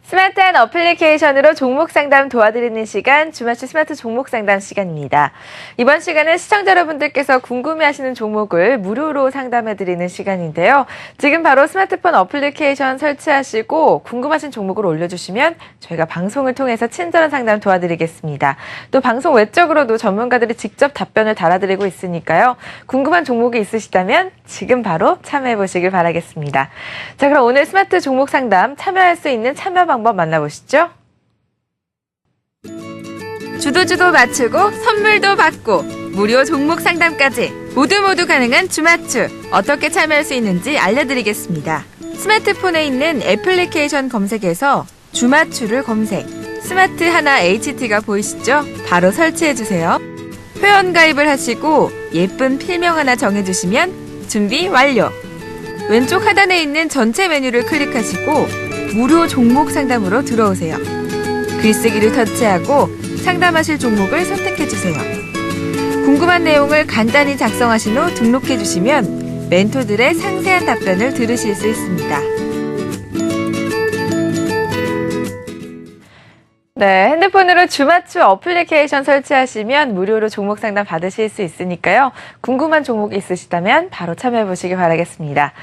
스마트한 어플리케이션으로 종목 상담 도와드리는 시간, 주맞춤 스마트 종목 상담 시간입니다. 이번 시간은 시청자 여러분들께서 궁금해하시는 종목을 무료로 상담해드리는 시간인데요. 지금 바로 스마트폰 어플리케이션 설치하시고 궁금하신 종목을 올려주시면 저희가 방송을 통해서 친절한 상담 도와드리겠습니다. 또 방송 외적으로도 전문가들이 직접 답변을 달아드리고 있으니까요. 궁금한 종목이 있으시다면 지금 바로 참여해보시길 바라겠습니다. 자, 그럼 오늘 스마트 종목 상담 참여할 수 있는 참여 방법 만나보시죠. 주도 맞추고 선물도 받고 무료 종목 상담까지 모두 가능한 주맞춤. 어떻게 참여할 수 있는지 알려드리겠습니다. 스마트폰에 있는 애플리케이션 검색에서 주맞춤을 검색. 스마트 하나 HT가 보이시죠? 바로 설치해주세요. 회원 가입을 하시고 예쁜 필명 하나 정해주시면 준비 완료. 왼쪽 하단에 있는 전체 메뉴를 클릭하시고 무료 종목 상담으로 들어오세요. 글쓰기를 터치하고 상담하실 종목을 선택해주세요. 궁금한 내용을 간단히 작성하신 후 등록해주시면 멘토들의 상세한 답변을 들으실 수 있습니다. 네, 핸드폰으로 주맞춤 어플리케이션 설치하시면 무료로 종목 상담 받으실 수 있으니까요. 궁금한 종목이 있으시다면 바로 참여해보시기 바라겠습니다.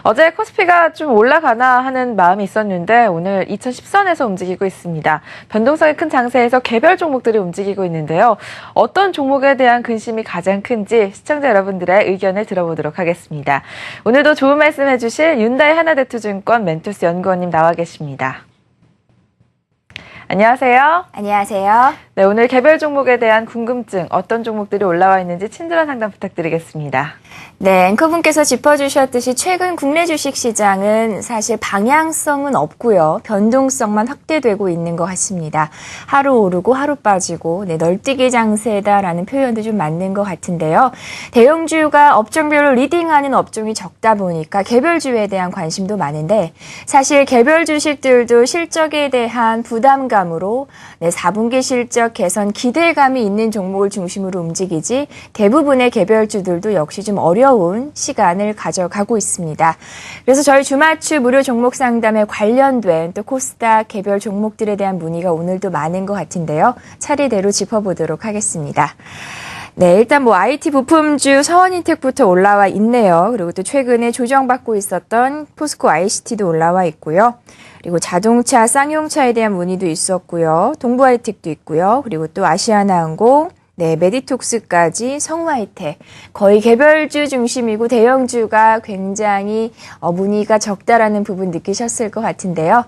어제 코스피가 좀 올라가나 하는 마음이 있었는데 오늘 2010선에서 움직이고 있습니다. 변동성이 큰 장세에서 개별 종목들이 움직이고 있는데요. 어떤 종목에 대한 근심이 가장 큰지 시청자 여러분들의 의견을 들어보도록 하겠습니다. 오늘도 좋은 말씀 해주실 윤다희 하나대투증권 멘토스 연구원님 나와 계십니다. 안녕하세요. 안녕하세요. 네, 오늘 개별 종목에 대한 궁금증, 어떤 종목들이 올라와 있는지 친절한 상담 부탁드리겠습니다. 네, 앵커분께서 짚어주셨듯이 최근 국내 주식시장은 사실 방향성은 없고요. 변동성만 확대되고 있는 것 같습니다. 하루 오르고 하루 빠지고 널뛰기 장세다라는 표현도 좀 맞는 것 같은데요. 대형주가 업종별로 리딩하는 업종이 적다 보니까 개별주에 대한 관심도 많은데 사실 개별 주식들도 실적에 대한 부담감으로 4분기 실적 개선 기대감이 있는 종목을 중심으로 움직이지 대부분의 개별주들도 역시 좀 어려운 시간을 가져가고 있습니다. 그래서 저희 주맞춤 무료 종목 상담에 관련된 또 코스닥 개별 종목들에 대한 문의가 오늘도 많은 것 같은데요. 차례대로 짚어보도록 하겠습니다. 네, 일단 IT 부품주 서원인텍부터 올라와 있네요. 그리고 또 최근에 조정받고 있었던 포스코 ICT도 올라와 있고요. 그리고 자동차, 쌍용차에 대한 문의도 있었고요. 동부하이텍도 있고요. 그리고 또 아시아나항공, 메디톡스까지 성우하이텍. 거의 개별주 중심이고 대형주가 굉장히 문의가 적다라는 부분 느끼셨을 것 같은데요.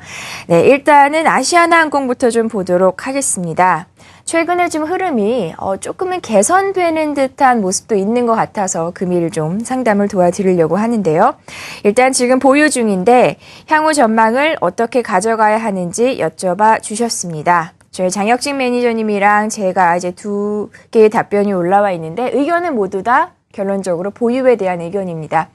네, 일단은 아시아나항공부터 좀 보도록 하겠습니다. 최근에 좀 흐름이 조금은 개선되는 듯한 모습도 있는 것 같아서 금일 좀 상담을 도와드리려고 하는데요. 일단 지금 보유 중인데 향후 전망을 어떻게 가져가야 하는지 여쭤봐 주셨습니다. 저희 장혁진 매니저님이랑 제가 이제 두 개의 답변이 올라와 있는데 의견은 모두 다 결론적으로 보유에 대한 의견입니다.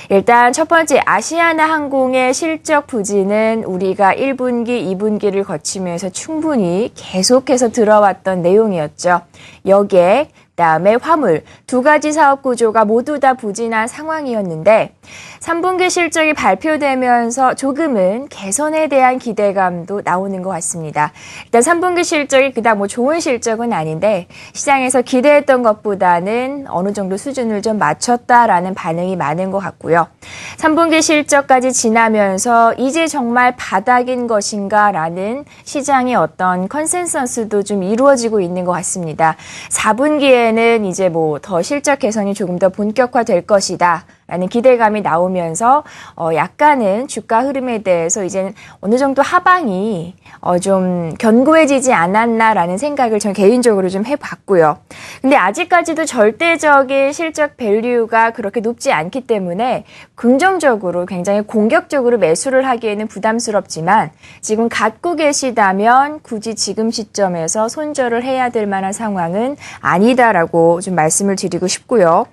일단 첫 번째 아시아나항공의 실적 부진은 우리가 1분기, 2분기를 거치면서 충분히 계속해서 들어왔던 내용이었죠. 여기에 그다음에 화물 두 가지 사업 구조가 모두 다 부진한 상황이었는데 3분기 실적이 발표되면서 조금은 개선에 대한 기대감도 나오는 것 같습니다. 일단 3분기 실적이 그닥 좋은 실적은 아닌데 시장에서 기대했던 것보다는 어느 정도 수준을 좀 맞췄다라는 반응이 많은 것 같고요. 3분기 실적까지 지나면서 이제 정말 바닥인 것인가라는 시장의 어떤 컨센서스도 좀 이루어지고 있는 것 같습니다. 4분기에는 이제 더 실적 개선이 조금 더 본격화될 것이다. 라는 기대감이 나오면서 약간은 주가 흐름에 대해서 이제는 어느 정도 하방이 좀 견고해지지 않았나라는 생각을 전 개인적으로 좀 해봤고요. 근데 아직까지도 절대적인 실적 밸류가 그렇게 높지 않기 때문에 긍정적으로 굉장히 공격적으로 매수를 하기에는 부담스럽지만 지금 갖고 계시다면 굳이 지금 시점에서 손절을 해야 될 만한 상황은 아니다라고 좀 말씀을 드리고 싶고요.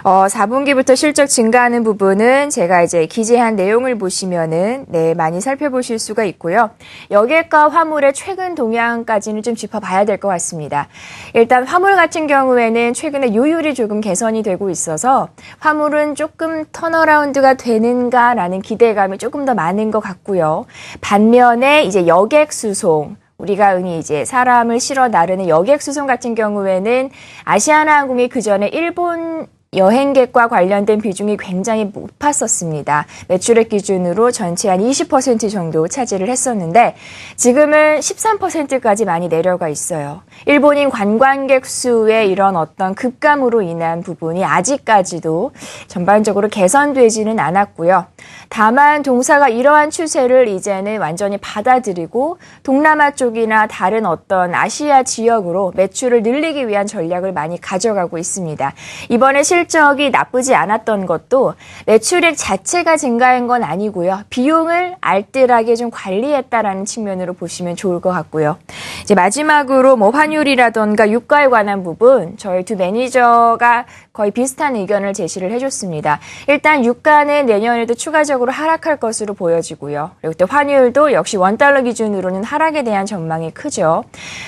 4분기부터 실적 증가하는 부분은 제가 이제 기재한 내용을 보시면은 네, 많이 살펴보실 수가 있고요. 여객과 화물의 최근 동향까지는 좀 짚어봐야 될 것 같습니다. 일단 화물 같은 경우에는 최근에 요율이 조금 개선이 되고 있어서 화물은 조금 턴어라운드가 되는가라는 기대감이 조금 더 많은 것 같고요. 반면에 이제 여객 수송, 우리가 흔히 이제 사람을 실어 나르는 여객 수송 같은 경우에는 아시아나항공이 그전에 일본 여행객과 관련된 비중이 굉장히 높았었습니다. 매출액 기준으로 전체 한 20% 정도 차지를 했었는데 지금은 13%까지 많이 내려가 있어요. 일본인 관광객 수의 이런 어떤 급감으로 인한 부분이 아직까지도 전반적으로 개선되지는 않았고요. 다만 동사가 이러한 추세를 이제는 완전히 받아들이고 동남아 쪽이나 다른 어떤 아시아 지역으로 매출을 늘리기 위한 전략을 많이 가져가고 있습니다. 이번에 실적이 나쁘지 않았던 것도 매출액 자체가 증가한 건 아니고요. 비용을 알뜰하게 좀 관리했다라는 측면으로 보시면 좋을 것 같고요. 이제 마지막으로 뭐 환율이라던가 유가에 관한 부분 저희 두 매니저가 거의 비슷한 의견을 제시를 해줬습니다. 일단 유가는 내년에도 추가적으로 하락할 것으로 보여지고요. 그리고 또 환율도 역시 원달러 기준으로는 하락에 대한 전망이 크죠.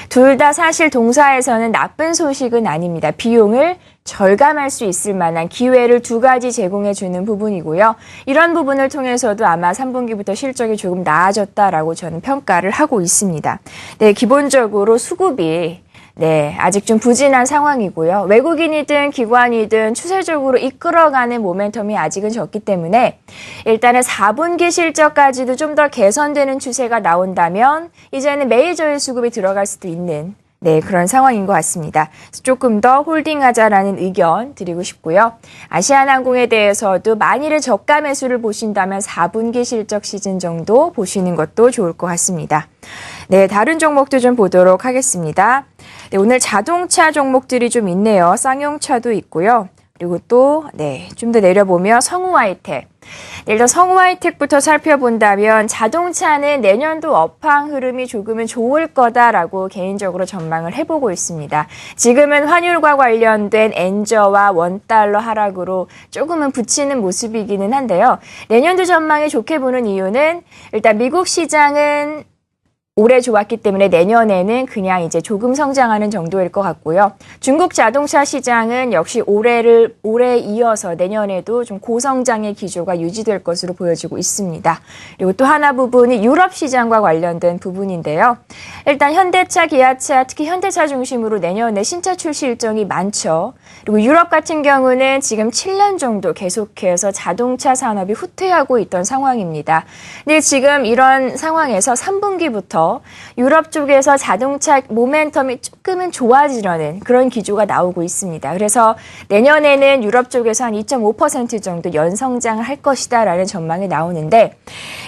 둘 다 사실 동사에서는 나쁜 소식은 아닙니다. 비용을 절감할 수 있을 만한 기회를 두 가지 제공해 주는 부분이고요. 이런 부분을 통해서도 아마 3분기부터 실적이 조금 나아졌다라고 저는 평가를 하고 있습니다. 네, 기본적으로 수급이 아직 좀 부진한 상황이고요. 외국인이든 기관이든 추세적으로 이끌어가는 모멘텀이 아직은 적기 때문에 일단은 4분기 실적까지도 좀 더 개선되는 추세가 나온다면 이제는 메이저의 수급이 들어갈 수도 있는 그런 상황인 것 같습니다. 조금 더 홀딩하자라는 의견 드리고 싶고요. 아시아나항공에 대해서도 만일에 저가 매수를 보신다면 4분기 실적 시즌 정도 보시는 것도 좋을 것 같습니다. 네, 다른 종목도 좀 보도록 하겠습니다. 네, 오늘 자동차 종목들이 좀 있네요. 쌍용차도 있고요. 그리고 또 좀 더 내려보면 성우하이텍. 일단 성우하이텍부터 살펴본다면 자동차는 내년도 업황 흐름이 조금은 좋을 거다라고 개인적으로 전망을 해보고 있습니다. 지금은 환율과 관련된 엔저와 원달러 하락으로 조금은 붙이는 모습이기는 한데요. 내년도 전망이 좋게 보는 이유는 일단 미국 시장은 올해 좋았기 때문에 내년에는 그냥 이제 조금 성장하는 정도일 것 같고요. 중국 자동차 시장은 역시 올해 이어서 내년에도 좀 고성장의 기조가 유지될 것으로 보여지고 있습니다. 그리고 또 하나 부분이 유럽 시장과 관련된 부분인데요. 일단 현대차, 기아차, 특히 현대차 중심으로 내년에 신차 출시 일정이 많죠. 그리고 유럽 같은 경우는 지금 7년 정도 계속해서 자동차 산업이 후퇴하고 있던 상황입니다. 근데 지금 이런 상황에서 3분기부터 유럽 쪽에서 자동차 모멘텀이 조금은 좋아지려는 그런 기조가 나오고 있습니다. 그래서 내년에는 유럽 쪽에서 한 2.5% 정도 연성장을 할 것이다라는 전망이 나오는데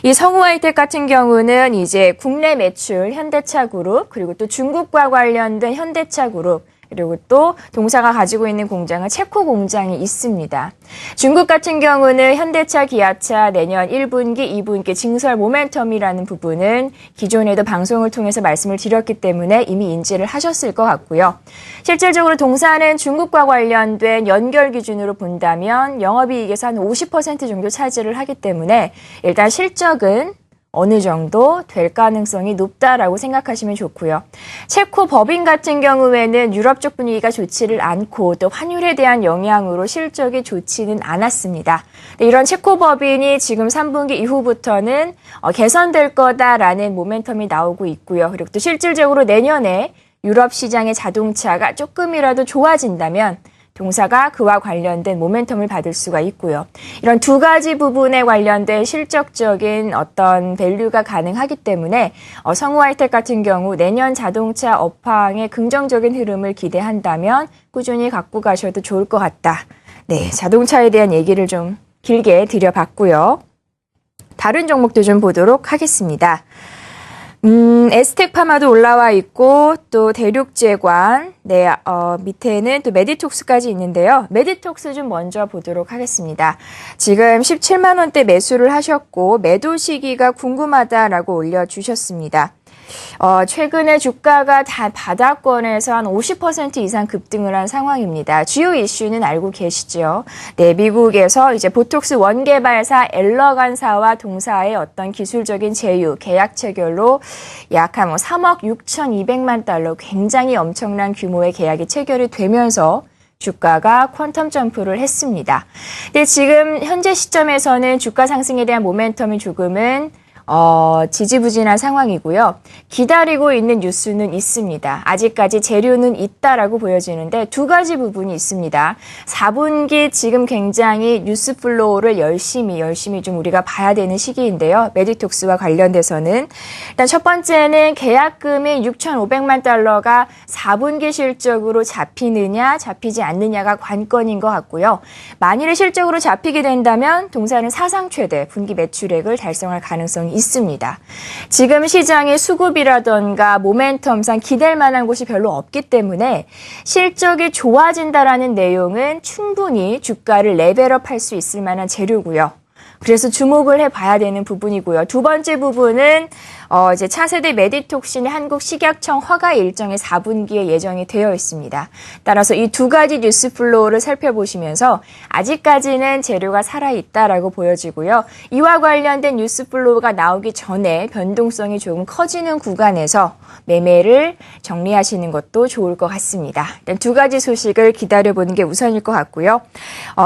이 성우하이텍 같은 경우는 이제 국내 매출 현대차 그룹 그리고 또 중국과 관련된 현대차 그룹 그리고 또 동사가 가지고 있는 공장은 체코 공장이 있습니다. 중국 같은 경우는 현대차, 기아차 내년 1분기, 2분기 증설 모멘텀이라는 부분은 기존에도 방송을 통해서 말씀을 드렸기 때문에 이미 인지를 하셨을 것 같고요. 실질적으로 동사는 중국과 관련된 연결 기준으로 본다면 영업이익에서 한 50% 정도 차지를 하기 때문에 일단 실적은 어느 정도 될 가능성이 높다라고 생각하시면 좋고요. 체코 법인 같은 경우에는 유럽 쪽 분위기가 좋지를 않고 또 환율에 대한 영향으로 실적이 좋지는 않았습니다. 이런 체코 법인이 지금 3분기 이후부터는 개선될 거다라는 모멘텀이 나오고 있고요. 그리고 또 실질적으로 내년에 유럽 시장의 자동차가 조금이라도 좋아진다면 동사가 그와 관련된 모멘텀을 받을 수가 있고요. 이런 두 가지 부분에 관련된 실적적인 어떤 밸류가 가능하기 때문에 성우하이텍 같은 경우 내년 자동차 업황의 긍정적인 흐름을 기대한다면 꾸준히 갖고 가셔도 좋을 것 같다. 네, 자동차에 대한 얘기를 좀 길게 드려봤고요. 다른 종목도 좀 보도록 하겠습니다. 에스텍파마도 올라와 있고 또 대륙제관, 밑에는 또 메디톡스까지 있는데요. 메디톡스 좀 먼저 보도록 하겠습니다. 지금 17만 원대 매수를 하셨고 매도 시기가 궁금하다라고 올려주셨습니다. 최근에 주가가 다 바닥권에서 한 50% 이상 급등을 한 상황입니다. 주요 이슈는 알고 계시죠? 네, 미국에서 이제 보톡스 원개발사 엘러간사와 동사의 어떤 기술적인 제휴, 계약 체결로 약 한 3억 6,200만 달러 굉장히 엄청난 규모의 계약이 체결이 되면서 주가가 퀀텀 점프를 했습니다. 근데 지금 현재 시점에서는 주가 상승에 대한 모멘텀이 조금은 지지부진한 상황이고요. 기다리고 있는 뉴스는 있습니다. 아직까지 재료는 있다라고 보여지는데 두 가지 부분이 있습니다. 4분기 지금 굉장히 뉴스 플로우를 열심히 좀 우리가 봐야 되는 시기인데요. 메디톡스와 관련돼서는 일단 첫 번째는 계약금이 6,500만 달러가 4분기 실적으로 잡히느냐 잡히지 않느냐가 관건인 것 같고요. 만일에 실적으로 잡히게 된다면 동사는 사상 최대 분기 매출액을 달성할 가능성이 있습니다. 지금 시장의 수급이라던가 모멘텀상 기댈 만한 곳이 별로 없기 때문에 실적이 좋아진다라는 내용은 충분히 주가를 레벨업할 수 있을 만한 재료고요. 그래서 주목을 해봐야 되는 부분이고요. 두 번째 부분은 이제 차세대 메디톡신의 한국식약청 허가 일정이 4분기에 예정이 되어 있습니다. 따라서 이 두 가지 뉴스 플로우를 살펴보시면서 아직까지는 재료가 살아있다라고 보여지고요. 이와 관련된 뉴스 플로우가 나오기 전에 변동성이 조금 커지는 구간에서 매매를 정리하시는 것도 좋을 것 같습니다. 일단 두 가지 소식을 기다려보는 게 우선일 것 같고요.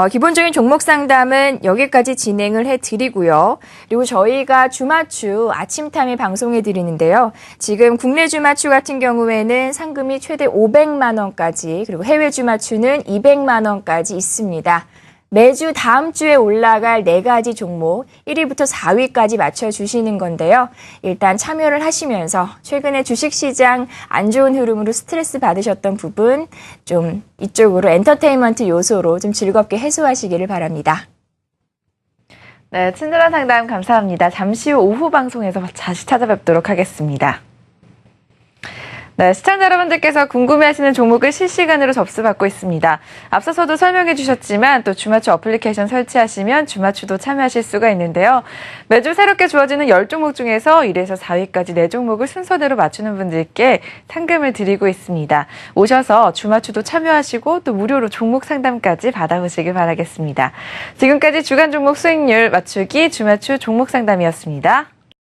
기본적인 종목 상담은 여기까지 진행을 해드리고요. 그리고 저희가 주맞추 아침타임에 방송해 드리는데요. 지금 국내 주맞추 같은 경우에는 상금이 최대 500만 원까지 그리고 해외 주맞추는 200만 원까지 있습니다. 매주 다음 주에 올라갈 4가지 종목 1위부터 4위까지 맞춰주시는 건데요. 일단 참여를 하시면서 최근에 주식시장 안 좋은 흐름으로 스트레스 받으셨던 부분 좀 이쪽으로 엔터테인먼트 요소로 좀 즐겁게 해소하시기를 바랍니다. 네, 친절한 상담 감사합니다. 잠시 후 오후 방송에서 다시 찾아뵙도록 하겠습니다. 네, 시청자 여러분들께서 궁금해하시는 종목을 실시간으로 접수받고 있습니다. 앞서서도 설명해 주셨지만 또 주맞추 어플리케이션 설치하시면 주맞추도 참여하실 수가 있는데요. 매주 새롭게 주어지는 10종목 중에서 1에서 4위까지 4종목을 순서대로 맞추는 분들께 상금을 드리고 있습니다. 오셔서 주맞추도 참여하시고 또 무료로 종목 상담까지 받아보시길 바라겠습니다. 지금까지 주간 종목 수익률 맞추기 주맞추 종목 상담이었습니다.